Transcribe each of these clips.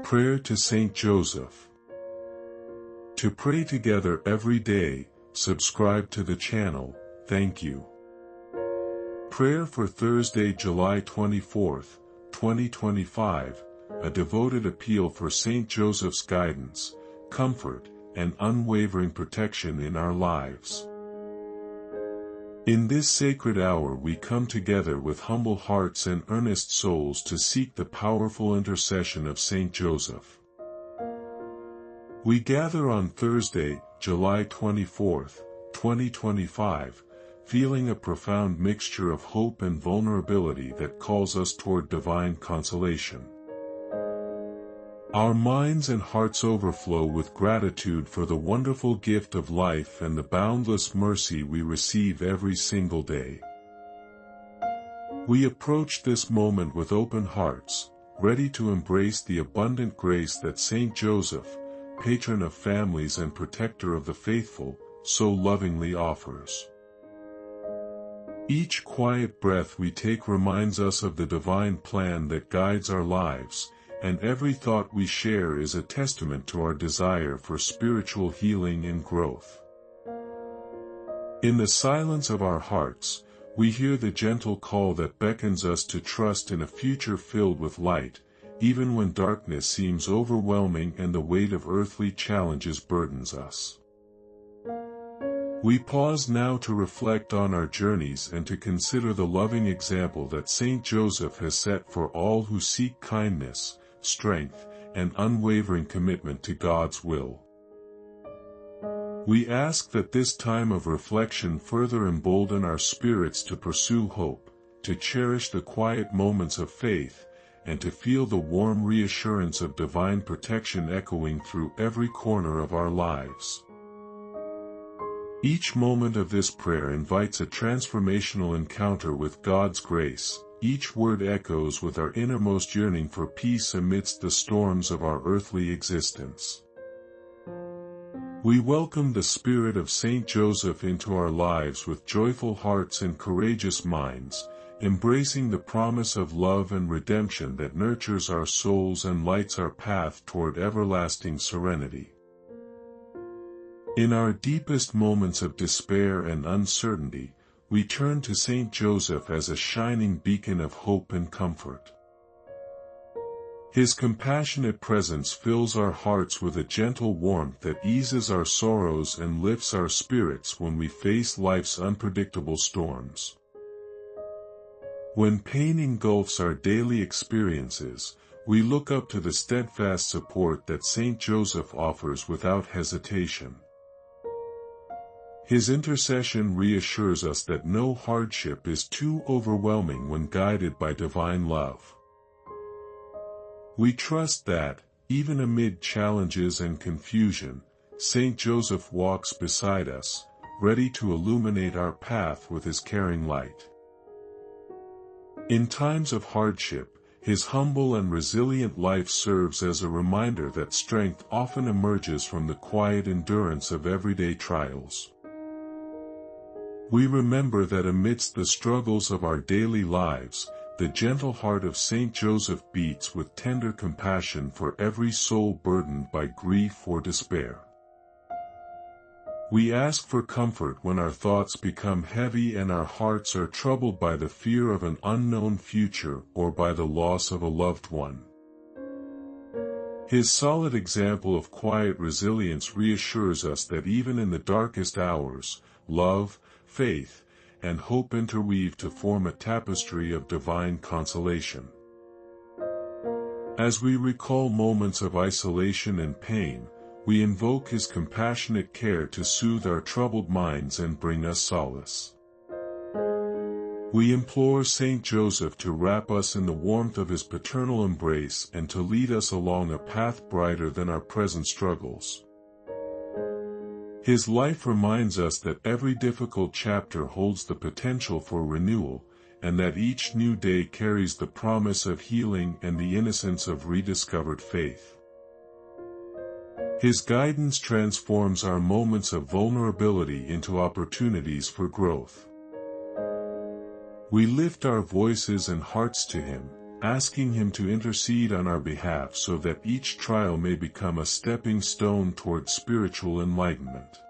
Prayer to Saint Joseph. To pray together every day, subscribe to the channel, thank you. Prayer for Thursday, July 24th, 2025, a devoted appeal for Saint Joseph's guidance, comfort, and unwavering protection in our lives. In this sacred hour we come together with humble hearts and earnest souls to seek the powerful intercession of Saint Joseph. We gather on Thursday, July 24th, 2025, feeling a profound mixture of hope and vulnerability that calls us toward divine consolation. Our minds and hearts overflow with gratitude for the wonderful gift of life and the boundless mercy we receive every single day. We approach this moment with open hearts, ready to embrace the abundant grace that Saint Joseph, patron of families and protector of the faithful, so lovingly offers. Each quiet breath we take reminds us of the divine plan that guides our lives, and every thought we share is a testament to our desire for spiritual healing and growth. In the silence of our hearts, we hear the gentle call that beckons us to trust in a future filled with light, even when darkness seems overwhelming and the weight of earthly challenges burdens us. We pause now to reflect on our journeys and to consider the loving example that Saint Joseph has set for all who seek kindness, strength, and unwavering commitment to God's will. We ask that this time of reflection further embolden our spirits to pursue hope, to cherish the quiet moments of faith, and to feel the warm reassurance of divine protection echoing through every corner of our lives. Each moment of this prayer invites a transformational encounter with God's grace. Each word echoes with our innermost yearning for peace amidst the storms of our earthly existence. We welcome the spirit of Saint Joseph into our lives with joyful hearts and courageous minds, embracing the promise of love and redemption that nurtures our souls and lights our path toward everlasting serenity. In our deepest moments of despair and uncertainty, we turn to Saint Joseph as a shining beacon of hope and comfort. His compassionate presence fills our hearts with a gentle warmth that eases our sorrows and lifts our spirits when we face life's unpredictable storms. When pain engulfs our daily experiences, we look up to the steadfast support that Saint Joseph offers without hesitation. His intercession reassures us that no hardship is too overwhelming when guided by divine love. We trust that, even amid challenges and confusion, Saint Joseph walks beside us, ready to illuminate our path with his caring light. In times of hardship, his humble and resilient life serves as a reminder that strength often emerges from the quiet endurance of everyday trials. We remember that amidst the struggles of our daily lives, the gentle heart of Saint Joseph beats with tender compassion for every soul burdened by grief or despair. We ask for comfort when our thoughts become heavy and our hearts are troubled by the fear of an unknown future or by the loss of a loved one. His solid example of quiet resilience reassures us that even in the darkest hours, love, faith, and hope interweave to form a tapestry of divine consolation. As we recall moments of isolation and pain, we invoke his compassionate care to soothe our troubled minds and bring us solace. We implore Saint Joseph to wrap us in the warmth of his paternal embrace and to lead us along a path brighter than our present struggles. His life reminds us that every difficult chapter holds the potential for renewal, and that each new day carries the promise of healing and the innocence of rediscovered faith. His guidance transforms our moments of vulnerability into opportunities for growth. We lift our voices and hearts to him, asking Him to intercede on our behalf so that each trial may become a stepping stone toward spiritual enlightenment.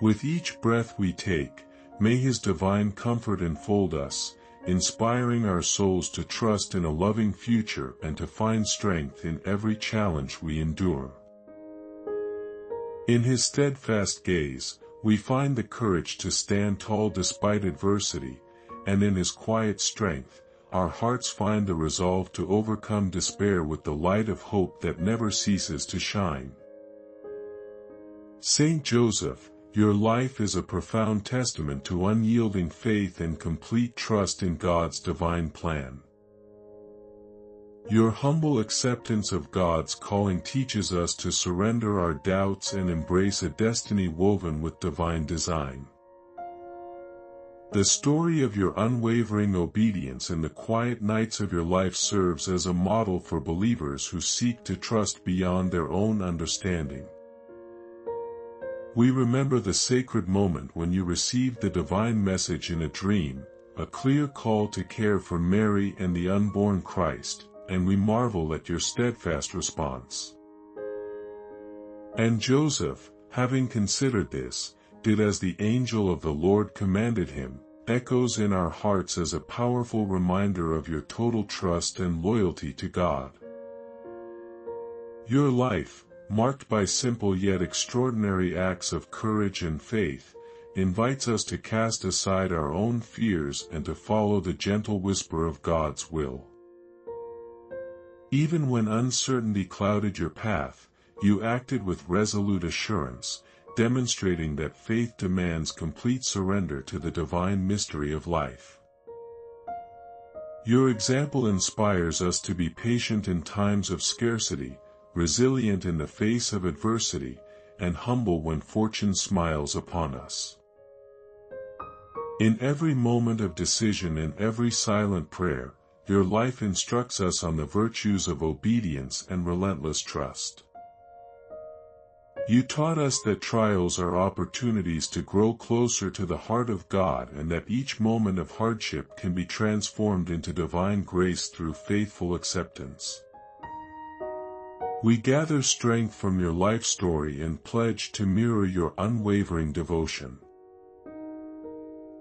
With each breath we take, may His divine comfort enfold us, inspiring our souls to trust in a loving future and to find strength in every challenge we endure. In His steadfast gaze, we find the courage to stand tall despite adversity, and in His quiet strength, our hearts find the resolve to overcome despair with the light of hope that never ceases to shine. Saint Joseph, your life is a profound testament to unyielding faith and complete trust in God's divine plan. Your humble acceptance of God's calling teaches us to surrender our doubts and embrace a destiny woven with divine design. The story of your unwavering obedience in the quiet nights of your life serves as a model for believers who seek to trust beyond their own understanding. We remember the sacred moment when you received the divine message in a dream, a clear call to care for Mary and the unborn Christ, and we marvel at your steadfast response. And Joseph, having considered this, did as the angel of the Lord commanded him, echoes in our hearts as a powerful reminder of your total trust and loyalty to God. Your life, marked by simple yet extraordinary acts of courage and faith, invites us to cast aside our own fears and to follow the gentle whisper of God's will. Even when uncertainty clouded your path, you acted with resolute assurance, demonstrating that faith demands complete surrender to the divine mystery of life. Your example inspires us to be patient in times of scarcity, resilient in the face of adversity, and humble when fortune smiles upon us. In every moment of decision and every silent prayer, your life instructs us on the virtues of obedience and relentless trust. You taught us that trials are opportunities to grow closer to the heart of God and that each moment of hardship can be transformed into divine grace through faithful acceptance. We gather strength from your life story and pledge to mirror your unwavering devotion.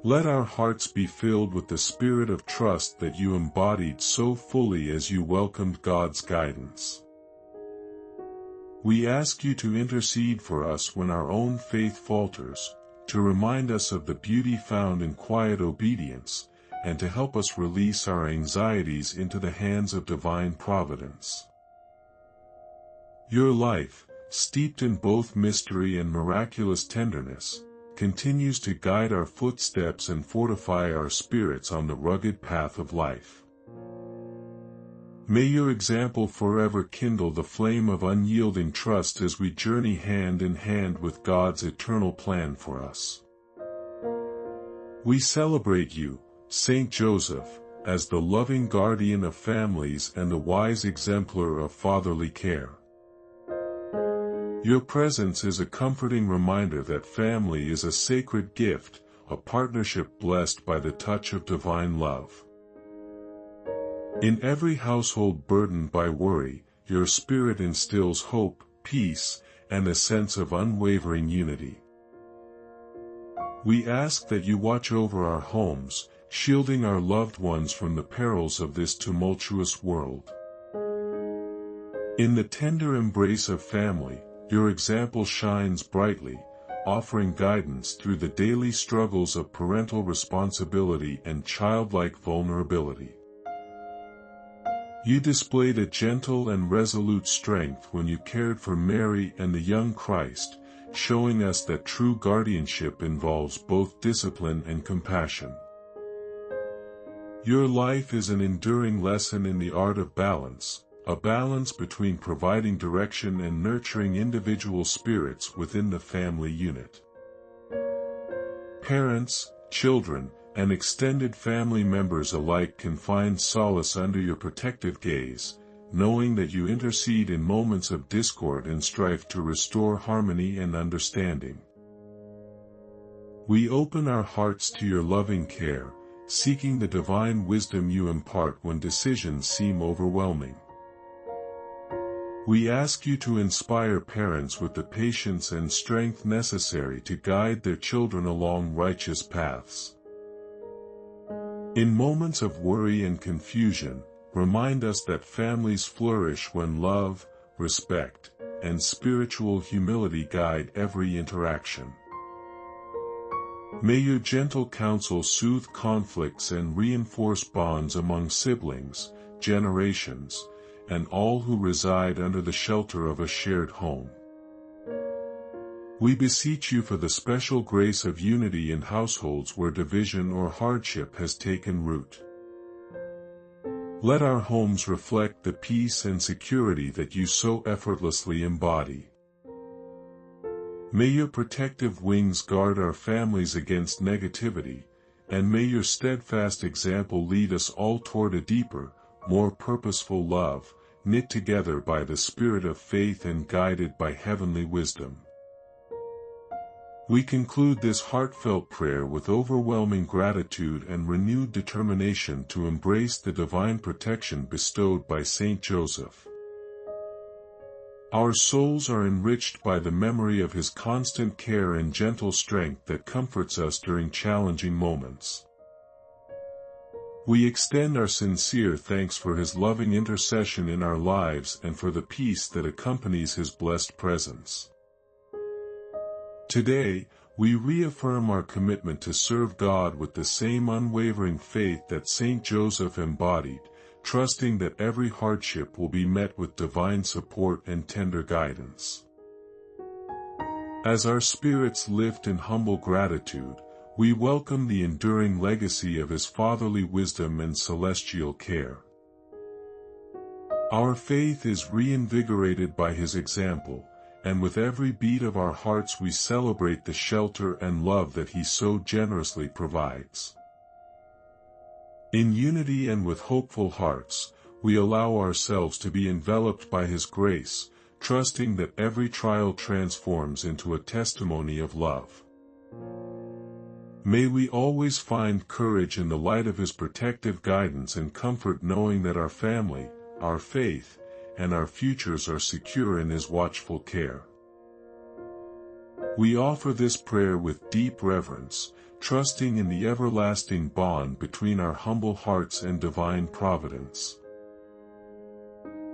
Let our hearts be filled with the spirit of trust that you embodied so fully as you welcomed God's guidance. We ask you to intercede for us when our own faith falters, to remind us of the beauty found in quiet obedience, and to help us release our anxieties into the hands of divine providence. Your life, steeped in both mystery and miraculous tenderness, continues to guide our footsteps and fortify our spirits on the rugged path of life. May your example forever kindle the flame of unyielding trust as we journey hand in hand with God's eternal plan for us. We celebrate you, Saint Joseph, as the loving guardian of families and the wise exemplar of fatherly care. Your presence is a comforting reminder that family is a sacred gift, a partnership blessed by the touch of divine love. In every household burdened by worry, your spirit instills hope, peace, and a sense of unwavering unity. We ask that you watch over our homes, shielding our loved ones from the perils of this tumultuous world. In the tender embrace of family, your example shines brightly, offering guidance through the daily struggles of parental responsibility and childlike vulnerability. You displayed a gentle and resolute strength when you cared for Mary and the young Christ, showing us that true guardianship involves both discipline and compassion. Your life is an enduring lesson in the art of balance, a balance between providing direction and nurturing individual spirits within the family unit. Parents, children, and extended family members alike can find solace under your protective gaze, knowing that you intercede in moments of discord and strife to restore harmony and understanding. We open our hearts to your loving care, seeking the divine wisdom you impart when decisions seem overwhelming. We ask you to inspire parents with the patience and strength necessary to guide their children along righteous paths. In moments of worry and confusion, remind us that families flourish when love, respect, and spiritual humility guide every interaction. May your gentle counsel soothe conflicts and reinforce bonds among siblings, generations, and all who reside under the shelter of a shared home. We beseech you for the special grace of unity in households where division or hardship has taken root. Let our homes reflect the peace and security that you so effortlessly embody. May your protective wings guard our families against negativity, and may your steadfast example lead us all toward a deeper, more purposeful love, knit together by the spirit of faith and guided by heavenly wisdom. We conclude this heartfelt prayer with overwhelming gratitude and renewed determination to embrace the divine protection bestowed by Saint Joseph. Our souls are enriched by the memory of his constant care and gentle strength that comforts us during challenging moments. We extend our sincere thanks for his loving intercession in our lives and for the peace that accompanies his blessed presence. Today, we reaffirm our commitment to serve God with the same unwavering faith that Saint Joseph embodied, trusting that every hardship will be met with divine support and tender guidance. As our spirits lift in humble gratitude, we welcome the enduring legacy of his fatherly wisdom and celestial care. Our faith is reinvigorated by his example, and with every beat of our hearts we celebrate the shelter and love that he so generously provides. In unity and with hopeful hearts, we allow ourselves to be enveloped by his grace, trusting that every trial transforms into a testimony of love. May we always find courage in the light of his protective guidance and comfort knowing that our family, our faith, and our futures are secure in his watchful care. We offer this prayer with deep reverence, trusting in the everlasting bond between our humble hearts and divine providence.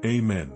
Amen.